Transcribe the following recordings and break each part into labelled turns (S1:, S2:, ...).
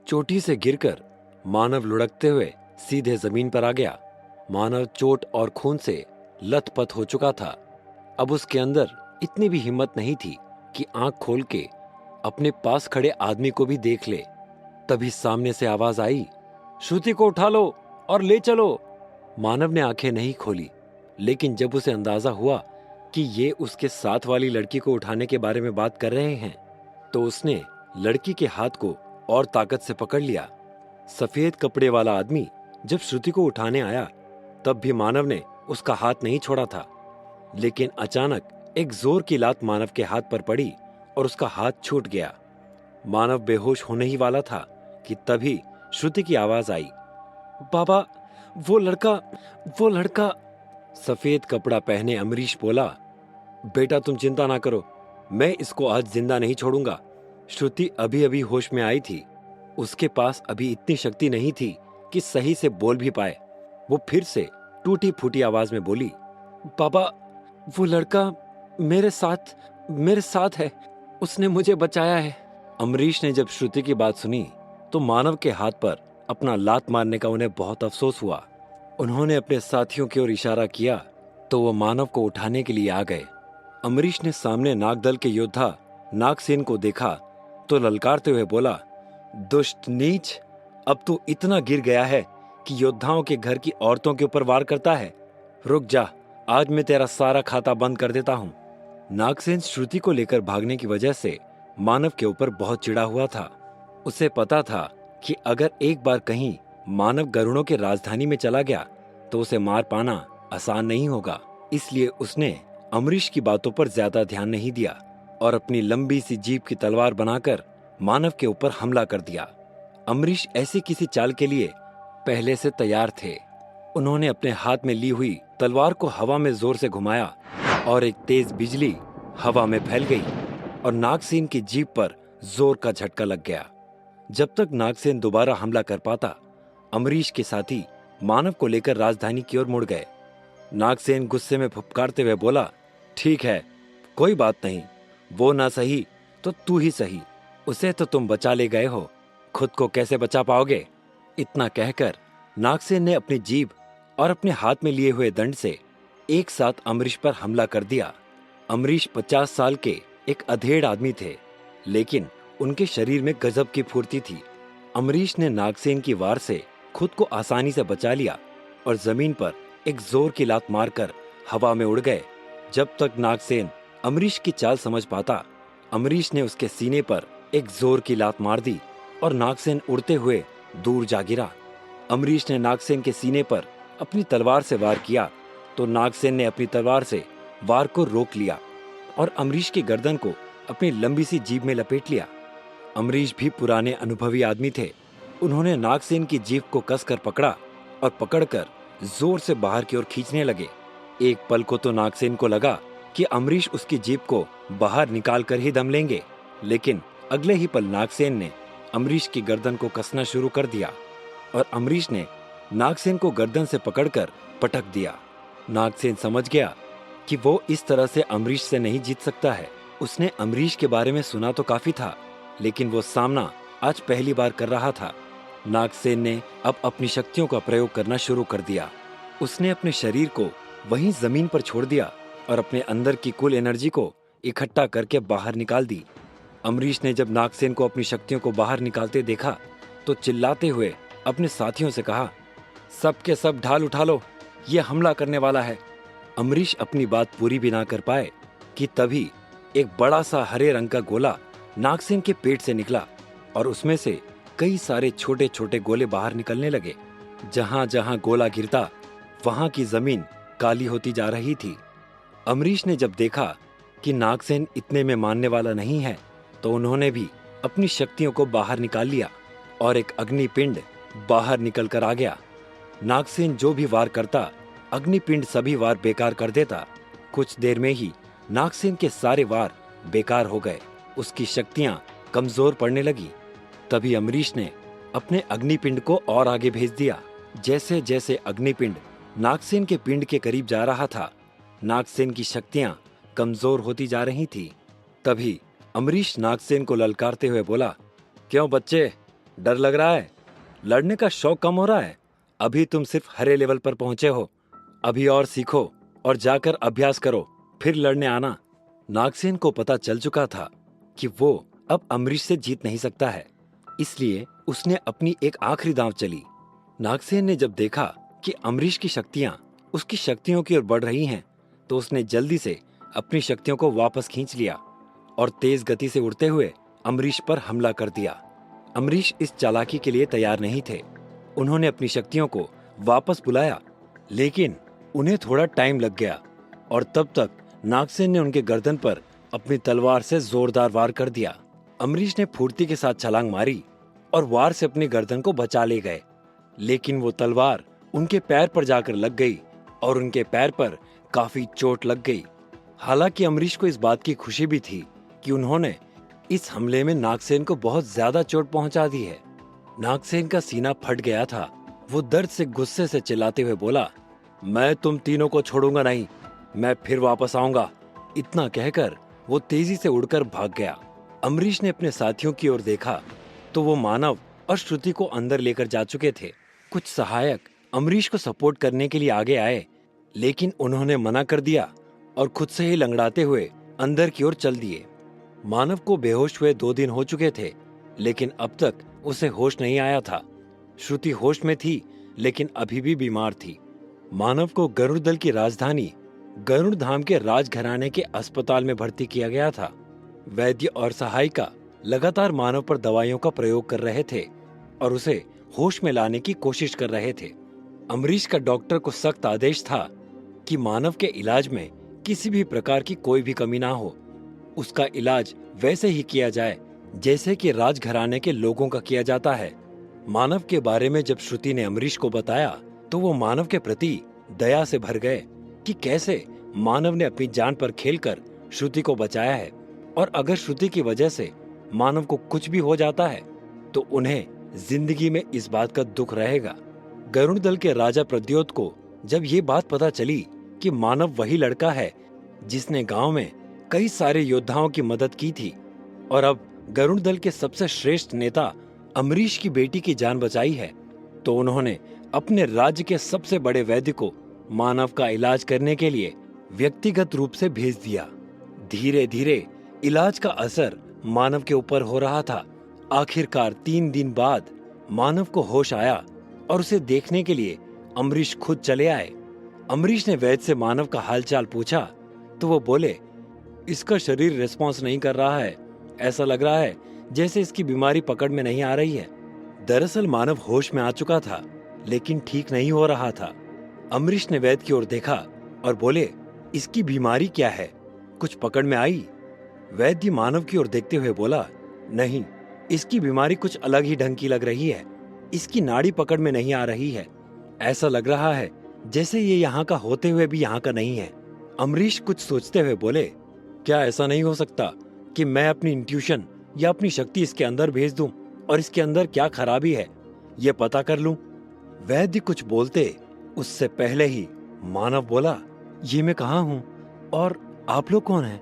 S1: चोटी से गिरकर मानव लुढ़कते हुए सीधे जमीन पर आ गया। मानव चोट और खून से लथपथ हो चुका था। अब उसके अंदर इतनी भी हिम्मत नहीं थी कि आंख खोल के अपने पास खड़े आदमी को भी देख ले। तभी सामने से आवाज आई, श्रुति को उठा लो और ले चलो। मानव ने आंखें नहीं खोली, लेकिन जब उसे अंदाजा हुआ कि ये उसके साथ वाली लड़की को उठाने के बारे में बात कर रहे हैं, तो उसने लड़की के हाथ को और ताकत से पकड़ लिया। सफेद कपड़े वाला आदमी जब श्रुति को उठाने आया, तब भी मानव ने उसका हाथ नहीं छोड़ा था। लेकिन अचानक एक जोर की लात मानव के हाथ पर पड़ी और उसका हाथ छूट गया। मानव बेहोश होने ही वाला था कि तभी श्रुति की आवाज आई, बाबा, वो लड़का। सफेद कपड़ा पहने अमरीश बोला, बेटा तुम चिंता ना करो, मैं इसको आज जिंदा नहीं छोड़ूंगा। श्रुति अभी अभी होश में आई थी। उसके पास अभी इतनी शक्ति नहीं थी कि सही से बोल भी पाए। वो फिर से टूटी फूटी आवाज में बोली, बाबा, वो लड़का मेरे साथ है, उसने मुझे बचाया है। अमरीश ने जब श्रुति की बात सुनी तो मानव के हाथ पर अपना लात मारने का उन्हें बहुत अफसोस हुआ। उन्होंने अपने साथियों की ओर इशारा किया तो वो मानव को उठाने के लिए आ गए। अमरीश ने सामने नागदल के योद्धा नागसेन को देखा तो ललकारते हुए बोला, दुष्ट नीच, अब तू इतना गिर गया है कि योद्धाओं के घर की औरतों के ऊपर वार करता है। रुक जा, आज मैं तेरा सारा खाता बंद कर देता हूँ। नागसेन श्रुति को लेकर भागने की वजह से मानव के ऊपर बहुत चिढ़ा हुआ था। उसे पता था कि अगर एक बार कहीं मानव गरुड़ों के राजधानी में चला गया तो उसे मार पाना आसान नहीं होगा। इसलिए उसने अमरीश की बातों पर ज्यादा ध्यान नहीं दिया और अपनी लंबी सी जीप की तलवार बनाकर मानव के ऊपर हमला कर दिया। अमरीश ऐसी किसी चाल के लिए पहले से तैयार थे। उन्होंने अपने हाथ में ली हुई तलवार को हवा में जोर से घुमाया और एक तेज बिजली हवा में फैल गई और नागसेन की जीप पर जोर का झटका लग गया। जब तक नागसेन दोबारा हमला कर पाता, अमरीश के साथी मानव को लेकर राजधानी की ओर मुड़ गए। नागसेन गुस्से में फुफकारते हुए बोला, ठीक है, कोई बात नहीं, वो ना सही तो तू ही सही, उसे तो तुम बचा ले गए हो, खुद को कैसे बचा पाओगे। इतना कहकर नागसेन ने अपनी जीभ और अपने हाथ में लिए हुए दंड से एक साथ अमरीश पर हमला कर दिया। अमरीश 50 साल के एक अधेड़ आदमी थे, लेकिन उनके शरीर में गजब की फुर्ती थी। अमरीश ने नागसेन की वार से खुद को आसानी से बचा लिया और जमीन पर एक जोर की लात मारकर हवा में उड़ गए। जब तक नागसेन अमरीश की चाल समझ पाता, अमरीश ने उसके सीने पर एक जोर की लात मार दी और नागसेन उड़ते हुए दूर जा गिरा। अमरीश ने नागसेन के सीने पर अपनी तलवार से वार किया तो नागसेन ने अपनी तलवार से वार को रोक लिया और अमरीश की गर्दन को अपनी लंबी सी जीभ में लपेट लिया। अमरीश भी पुराने अनुभवी आदमी थे। उन्होंने नागसेन की जीभ को कसकर पकड़ा और पकड़कर जोर से बाहर की ओर खींचने लगे। एक पल को तो नागसेन को लगा कि अमरीश उसकी जीभ को बाहर निकाल कर ही दम लेंगे, लेकिन अगले ही पल नागसेन ने अमरीश की गर्दन को कसना शुरू कर दिया और अमरीश ने नागसेन को गर्दन से पकड़कर पटक दिया। नागसेन समझ गया कि वो इस तरह से अमरीश से नहीं जीत सकता है। उसने अमरीश के बारे में सुना तो काफी था, लेकिन वो सामना आज पहली बार कर रहा था। नागसेन ने अब अपनी शक्तियों का प्रयोग करना शुरू कर दिया। उसने अपने शरीर को वहीं जमीन पर छोड़ दिया और अपने अंदर की कुल एनर्जी को इकट्ठा करके बाहर निकाल दी। अमरीश ने जब नागसेन को अपनी शक्तियों को बाहर निकालते देखा तो चिल्लाते हुए अपने साथियों से कहा, सब के सब ढाल उठा लो, ये हमला करने वाला है। अमरीश अपनी बात पूरी भी ना कर पाए कि तभी एक बड़ा सा हरे रंग का गोला नागसेन के पेट से निकला और उसमें से कई सारे छोटे छोटे गोले बाहर निकलने लगे। जहां जहां गोला गिरता वहां की जमीन काली होती जा रही थी। अमरीश ने जब देखा कि नागसेन इतने में मानने वाला नहीं है, तो उन्होंने भी अपनी शक्तियों को बाहर निकाल लिया और एक अग्निपिंड बाहर निकल कर आ गया। नागसेन जो भी वार करता, अग्निपिंड सभी वार बेकार कर देता। कुछ देर में ही नागसेन के सारे वार बेकार हो गए। उसकी शक्तियां कमजोर पड़ने लगी। तभी अमरीश ने अपने अग्निपिंड को और आगे भेज दिया। जैसे जैसे अग्निपिंड नागसेन के पिंड के करीब जा रहा था, नागसेन की शक्तियां कमजोर होती जा रही थी। तभी अमरीश नागसेन को ललकारते हुए बोला, क्यों बच्चे, डर लग रहा है? लड़ने का शौक कम हो रहा है? अभी तुम सिर्फ हरे लेवल पर पहुंचे हो। अभी और सीखो और जाकर अभ्यास करो, फिर लड़ने आना। नागसेन को पता चल चुका था कि वो अब अमरीश से जीत नहीं सकता है, इसलिए उसने अपनी एक आखिरी दांव चली। नागसेन ने जब देखा कि अमरीश की शक्तियां उसकी शक्तियों की ओर बढ़ रही हैं, तो उसने जल्दी से अपनी शक्तियों को वापस खींच लिया और तेज गति से उड़ते हुए अमरीश पर हमला कर दिया। अमरीश इस चालाकी के लिए तैयार नहीं थे। उन्होंने अपनी शक्तियों को वापस बुलाया, लेकिन उन्हें थोड़ा टाइम लग गया और तब तक नागसेन ने उनके गर्दन पर अपनी तलवार से जोरदार वार कर दिया। अमरीश ने फुर्ती के साथ छलांग मारी और वार से अपनी गर्दन को बचा ले गए, लेकिन वो तलवार उनके पैर पर जाकर लग गई और उनके पैर पर काफी चोट लग गई। हालांकि अमरीश को इस बात की खुशी भी थी कि उन्होंने इस हमले में नागसेन को बहुत ज्यादा चोट पहुंचा दी है। नागसेन का सीना फट गया था। वो दर्द से गुस्से से चिल्लाते हुए बोला, मैं तुम तीनों को छोड़ूंगा नहीं, मैं फिर वापस आऊंगा। इतना कहकर वो तेजी से उड़कर भाग गया। अमरीश ने अपने साथियों की ओर देखा तो वो मानव और श्रुति को अंदर लेकर जा चुके थे। कुछ सहायक अमरीश को सपोर्ट करने के लिए आगे आए, लेकिन उन्होंने मना कर दिया और खुद से ही लंगड़ाते हुए अंदर की ओर चल दिए। मानव को बेहोश हुए 2 दिन हो चुके थे, लेकिन अब तक उसे होश नहीं आया था। श्रुति होश में थी, लेकिन अभी भी बीमार थी। मानव को गरुड़ दल की राजधानी गरुड़ धाम के राजघराने के अस्पताल में भर्ती किया गया था। वैद्य और सहायिका लगातार मानव पर दवाइयों का प्रयोग कर रहे थे और उसे होश में लाने की कोशिश कर रहे थे। अमरीश का डॉक्टर को सख्त आदेश था कि मानव के इलाज में किसी भी प्रकार की कोई भी कमी ना हो। उसका इलाज वैसे ही किया जाए जैसे कि राजघराने के लोगों का किया जाता है। मानव के बारे में जब श्रुति ने अमरीश को बताया तो वो मानव के प्रति दया से भर गए कि कैसे मानव ने अपनी जान पर खेलकर श्रुति को बचाया है, और अगर श्रुति की वजह से मानव को कुछ भी हो जाता है तो उन्हें जिंदगी में इस बात का दुख रहेगा। गरुड़ दल के राजा प्रद्योत को जब ये बात पता चली कि मानव वही लड़का है जिसने गांव में कई सारे योद्धाओं की मदद की थी और अब गरुड़ दल के सबसे श्रेष्ठ नेता अमरीश की बेटी की जान बचाई है, तो उन्होंने अपने राज्य के सबसे बड़े वैद्य को मानव का इलाज करने के लिए व्यक्तिगत रूप से भेज दिया। धीरे धीरे इलाज का असर मानव के ऊपर हो रहा था। आखिरकार 3 दिन बाद मानव को होश आया और उसे देखने के लिए अमरीश खुद चले आए। अमरीश ने वैद्य से मानव का हालचाल पूछा तो वो बोले, इसका शरीर रिस्पॉन्स नहीं कर रहा है, ऐसा लग रहा है जैसे इसकी बीमारी पकड़ में नहीं आ रही है। दरअसल मानव होश में आ चुका था, लेकिन ठीक नहीं हो रहा था। अमरीश ने वैद्य की ओर देखा और बोले, इसकी बीमारी क्या है, कुछ पकड़ में आई? वैद्य मानव की ओर देखते हुए बोला, नहीं, इसकी बीमारी कुछ अलग ही ढंग की लग रही है। इसकी नाड़ी पकड़ में नहीं आ रही है। ऐसा लग रहा है जैसे ये यहाँ का होते हुए भी यहाँ का नहीं है। अमरीश कुछ सोचते हुए बोले, क्या ऐसा नहीं हो सकता कि मैं अपनी इंट्यूशन या अपनी शक्ति इसके अंदर भेज दूं और इसके अंदर क्या खराबी है ये पता कर लूं? वैद्य कुछ बोलते उससे पहले ही मानव बोला, ये मैं कहाँ हूँ और आप लोग कौन हैं?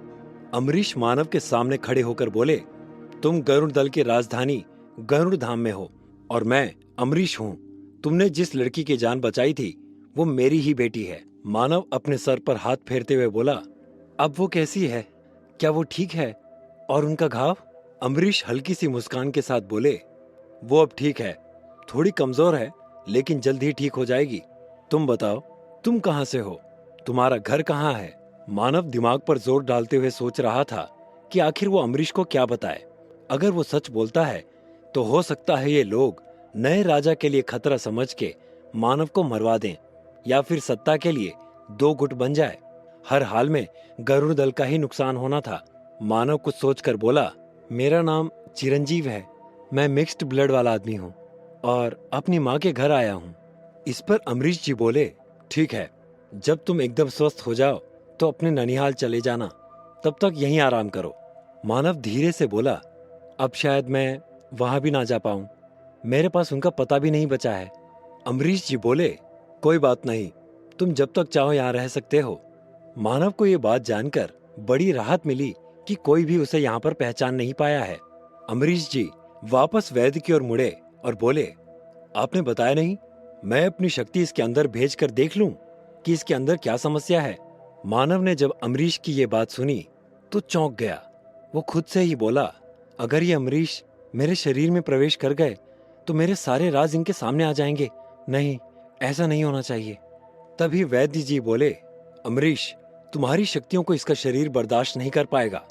S1: अमरीश मानव के सामने खड़े होकर बोले, तुम गरुड़ दल की राजधानी गरुड़ धाम में हो और मैं अमरीश हूँ। तुमने जिस लड़की की जान बचाई थी वो मेरी ही बेटी है। मानव अपने सर पर हाथ फेरते हुए बोला, अब वो कैसी है? क्या वो ठीक है? और उनका घाव? अमरीश हल्की सी मुस्कान के साथ बोले, वो अब ठीक है, थोड़ी कमजोर है लेकिन जल्द ही ठीक हो जाएगी। तुम बताओ, तुम कहाँ से हो? तुम्हारा घर कहाँ है? मानव दिमाग पर जोर डालते हुए सोच रहा था कि आखिर वो अमरीश को क्या बताए। अगर वो सच बोलता है तो हो सकता है ये लोग नए राजा के लिए खतरा समझ के मानव को मरवा दें या फिर सत्ता के लिए 2 गुट बन जाए। हर हाल में गरुड़ दल का ही नुकसान होना था। मानव कुछ सोचकर बोला, मेरा नाम चिरंजीव है, मैं मिक्स्ड ब्लड वाला आदमी हूँ और अपनी माँ के घर आया हूँ। इस पर अमरीश जी बोले, ठीक है, जब तुम एकदम स्वस्थ हो जाओ तो अपने ननिहाल चले जाना, तब तक यहीं आराम करो। मानव धीरे से बोला, अब शायद मैं वहां भी ना जा पाऊं, मेरे पास उनका पता भी नहीं बचा है। अमरीश जी बोले, कोई बात नहीं, तुम जब तक चाहो यहाँ रह सकते हो। मानव को ये बात जानकर बड़ी राहत मिली कि कोई भी उसे यहाँ पर पहचान नहीं पाया है। अमरीश जी वापस वैद्य की ओर मुड़े और बोले, आपने बताया नहीं, मैं अपनी शक्ति इसके अंदर भेज कर देख लूं कि इसके अंदर क्या समस्या है। मानव ने जब अमरीश की ये बात सुनी तो चौंक गया। वो खुद से ही बोला, अगर ये अमरीश मेरे शरीर में प्रवेश कर गए तो मेरे सारे राज इनके सामने आ जाएंगे। नहीं, ऐसा नहीं होना चाहिए। तभी वैद्य जी बोले, अमरीश, तुम्हारी शक्तियों को इसका शरीर बर्दाश्त नहीं कर पाएगा।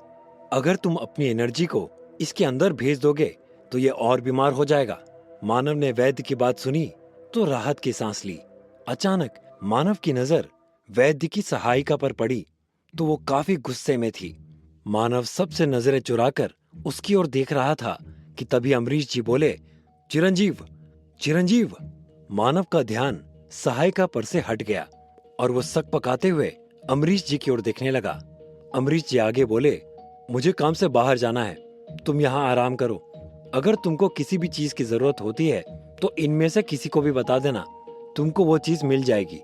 S1: अगर तुम अपनी एनर्जी को इसके अंदर भेज दोगे तो ये और बीमार हो जाएगा। मानव ने वैद्य की बात सुनी तो राहत की सांस ली। अचानक मानव की नजर वैद्य की सहायिका पर पड़ी तो वो काफी गुस्से में थी। मानव सबसे नजरें चुराकर उसकी ओर देख रहा था कि तभी अमरीश जी बोले, चिरंजीव, चिरंजीव। मानव का ध्यान सहायिका पर से हट गया और वो सक पकाते हुए अमरीश जी की ओर देखने लगा। अमरीश जी आगे बोले, मुझे काम से बाहर जाना है, तुम यहाँ आराम करो। अगर तुमको किसी भी चीज की जरूरत होती है तो इनमें से किसी को भी बता देना, तुमको वो चीज मिल जाएगी।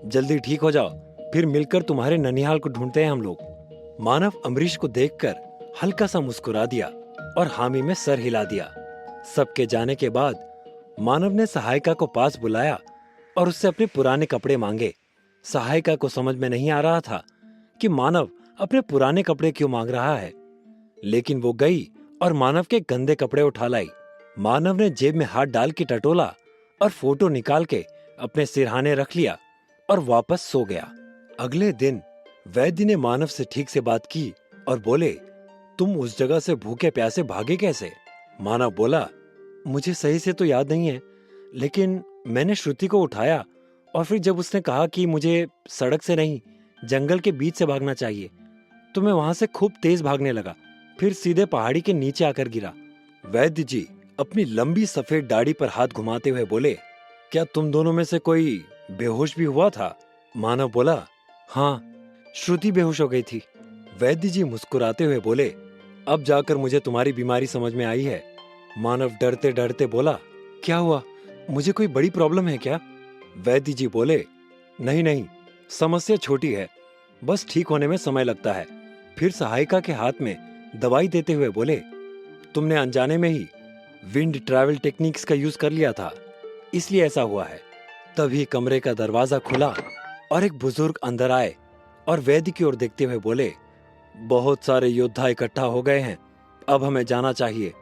S1: जल्दी ठीक हो जाओ, फिर मिलकर तुम्हारे ननिहाल को ढूंढते हैं हम लोग। मानव अमरीश को देखकर हल्का सा मुस्कुरा दिया और हामी में सर हिला दिया। सबके जाने के बाद मानव ने सहायिका को पास बुलाया और उससे अपने पुराने कपड़े मांगे। सहायिका को समझ में नहीं आ रहा था कि मानव अपने पुराने कपड़े क्यों मांग रहा है, लेकिन वो गई और मानव के गंदे कपड़े उठा लाई। मानव ने जेब में हाथ डाल के टटोला और फोटो निकाल के अपने सिरहाने रख लिया और वापस सो गया। अगले दिन वैद्य ने मानव से ठीक से बात की और बोले, तुम उस जगह से भूखे प्यासे भागे कैसे? मानव बोला, मुझे सही से तो याद नहीं है, लेकिन मैंने श्रुति को उठाया और फिर जब उसने कहा कि मुझे सड़क से नहीं जंगल के बीच से भागना चाहिए तो मैं वहां से खूब तेज भागने लगा, फिर सीधे पहाड़ी के नीचे आकर गिरा। वैद्य जी अपनी लंबी सफेद दाढ़ी पर हाथ घुमाते हुए बोले, क्या तुम दोनों में से कोई बेहोश भी हुआ था? मानव बोला, हाँ, श्रुति बेहोश हो गई थी। वैद्य जी मुस्कुराते हुए बोले, अब जाकर मुझे तुम्हारी बीमारी समझ में आई है। मानव डरते डरते बोला, क्या हुआ, मुझे कोई बड़ी प्रॉब्लम है क्या? वैद्य जी बोले, नहीं नहीं, समस्या छोटी है, बस ठीक होने में समय लगता है। फिर सहायिका के हाथ में दवाई देते हुए बोले, तुमने अनजाने में ही विंड ट्रैवल टेक्निक्स का यूज कर लिया था, इसलिए ऐसा हुआ है। तभी कमरे का दरवाजा खुला और एक बुजुर्ग अंदर आए और वैद्य की ओर देखते हुए बोले, बहुत सारे योद्धा इकट्ठा हो गए हैं, अब हमें जाना चाहिए।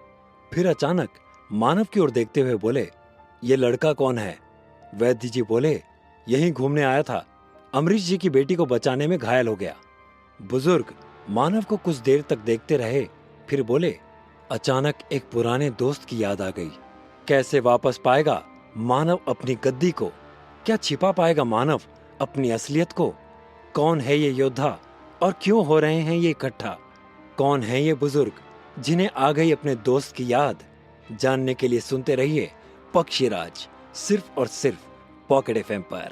S1: फिर अचानक मानव की ओर देखते हुए बोले, ये लड़का कौन है? वैद्य जी बोले, यहीं घूमने आया था, अमरीश जी की बेटी को बचाने में घायल हो गया। बुजुर्ग मानव को कुछ देर तक देखते रहे, फिर बोले, अचानक एक पुराने दोस्त की याद आ गई। कैसे वापस पाएगा मानव अपनी गद्दी को? क्या छिपा पाएगा मानव अपनी असलियत को? कौन है ये योद्धा और क्यों हो रहे हैं ये इकट्ठा? कौन है ये बुजुर्ग जिन्हें आ गई अपने दोस्त की याद? जानने के लिए सुनते रहिए पक्षीराज, सिर्फ और सिर्फ पॉकेट एफएम पर।